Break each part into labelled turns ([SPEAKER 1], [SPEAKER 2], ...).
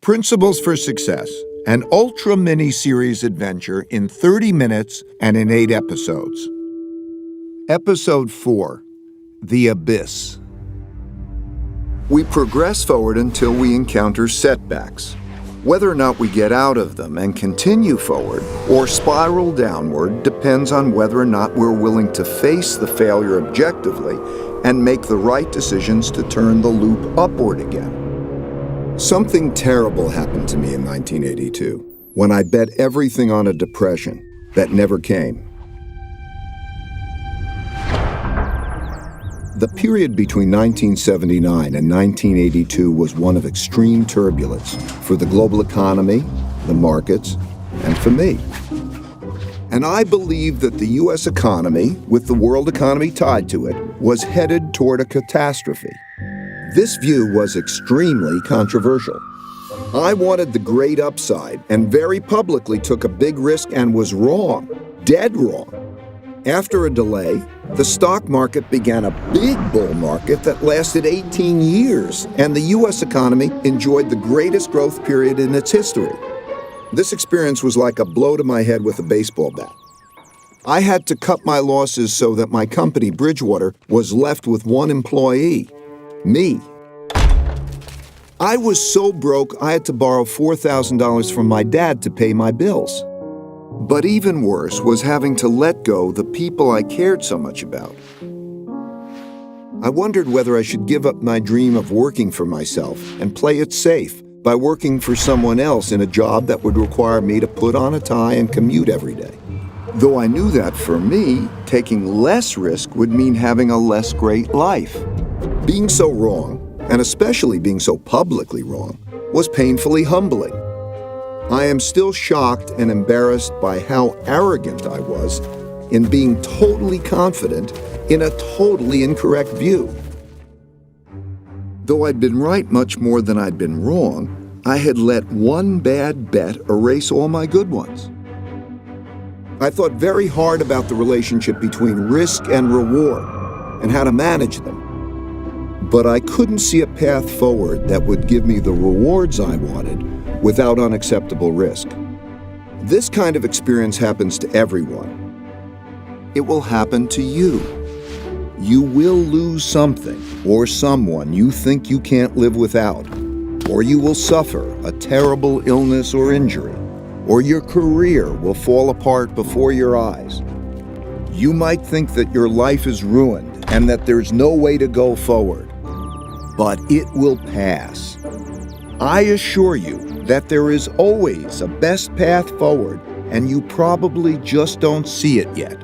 [SPEAKER 1] Principles for Success, an ultra mini-series adventure in 30 minutes and in 8 episodes. Episode 4, The Abyss. We progress forward until we encounter setbacks. Whether or not we get out of them and continue forward or spiral downward depends on whether or not we're willing to face the failure objectively and make the right decisions to turn the loop upward again. Something terrible happened to me in 1982 when I bet everything on a depression that never came. The period between 1979 and 1982 was one of extreme turbulence for the global economy, the markets, and for me. And I believed that the U.S. economy, with the world economy tied to it, was headed toward a catastrophe. This view was extremely controversial. I wanted the great upside and very publicly took a big risk and was wrong, dead wrong. After a delay, the stock market began a big bull market that lasted 18 years, and the U.S. economy enjoyed the greatest growth period in its history. This experience was like a blow to my head with a baseball bat. I had to cut my losses so that my company, Bridgewater, was left with one employee. Me. I was so broke I had to borrow $4,000 from my dad to pay my bills. But even worse was having to let go the people I cared so much about. I wondered whether I should give up my dream of working for myself and play it safe by working for someone else in a job that would require me to put on a tie and commute every day. Though I knew that for me, taking less risk would mean having a less great life. Being so wrong, and especially being so publicly wrong, was painfully humbling. I am still shocked and embarrassed by how arrogant I was in being totally confident in a totally incorrect view. Though I'd been right much more than I'd been wrong, I had let one bad bet erase all my good ones. I thought very hard about the relationship between risk and reward and how to manage them. But I couldn't see a path forward that would give me the rewards I wanted without unacceptable risk. This kind of experience happens to everyone. It will happen to you. You will lose something or someone you think you can't live without, or you will suffer a terrible illness or injury, or your career will fall apart before your eyes. You might think that your life is ruined and that there's no way to go forward. But it will pass. I assure you that there is always a best path forward, and you probably just don't see it yet.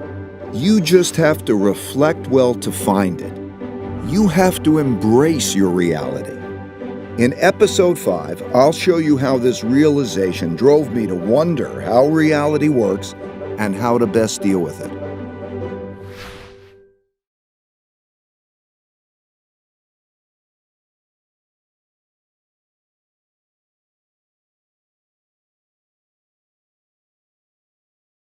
[SPEAKER 1] You just have to reflect well to find it. You have to embrace your reality. In episode 5, I'll show you how this realization drove me to wonder how reality works and how to best deal with it.